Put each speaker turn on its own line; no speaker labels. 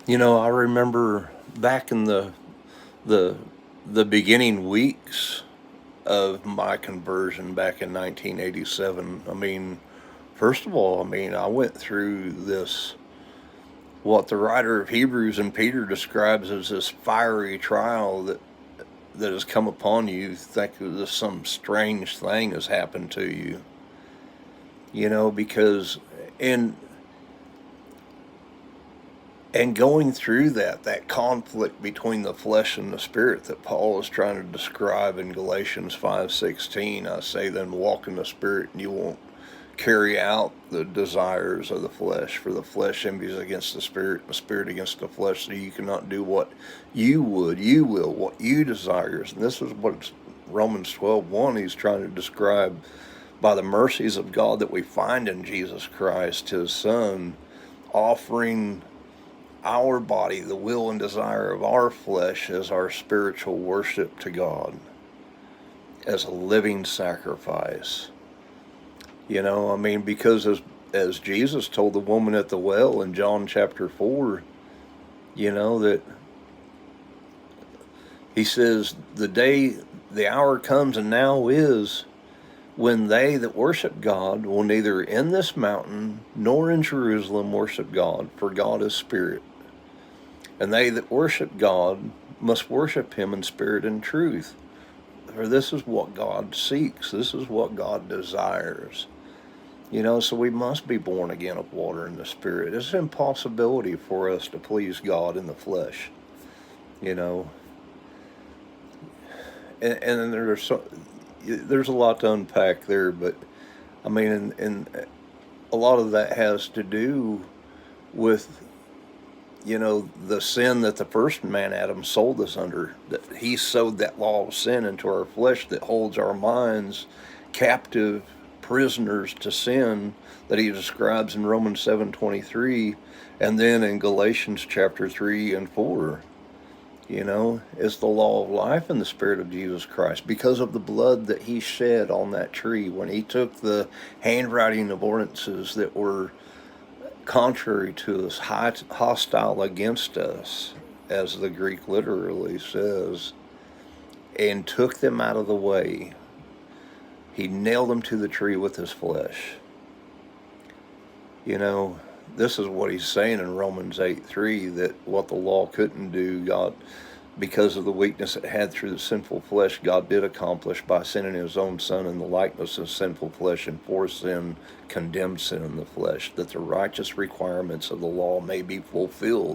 I remember back in the the beginning weeks of my conversion back in 1987. First of all, I went through this, what the writer of Hebrews and Peter describes as this fiery trial that has come upon you. You think that some strange thing has happened to you, because and and going through that conflict between the flesh and the spirit that Paul is trying to describe in Galatians 5:16. I say then, walk in the spirit, and you won't carry out the desires of the flesh. For the flesh envies against the spirit, and the spirit against the flesh. So you cannot do what you will, what you desires. And this is what Romans 12:1 he's trying to describe. By the mercies of God that we find in Jesus Christ, His Son, offering our body, the will and desire of our flesh, as our spiritual worship to God, as a living sacrifice. Because as Jesus told the woman at the well in John chapter 4, that He says, the hour comes, and now is, when they that worship God will neither in this mountain nor in Jerusalem worship God, for God is spirit. And they that worship God must worship Him in spirit and truth. For this is what God seeks. This is what God desires. So we must be born again of water and the Spirit. It's an impossibility for us to please God in the flesh. You know, and there's a lot to unpack there, but and a lot of that has to do with the sin that the first man Adam sold us under, that he sowed that law of sin into our flesh that holds our minds captive, prisoners to sin, that he describes in Romans 7:23, and then in Galatians chapter 3 and 4. It's the law of life in the Spirit of Jesus Christ, because of the blood that He shed on that tree when He took the handwriting of ordinances that were contrary to us, hostile against us, as the Greek literally says, and took them out of the way. He nailed them to the tree with His flesh. This is what He's saying in Romans 8:3, that what the law couldn't do, God, because of the weakness it had through the sinful flesh, God did accomplish by sending His own Son in the likeness of sinful flesh, and for sin condemned sin in the flesh, that the righteous requirements of the law may be fulfilled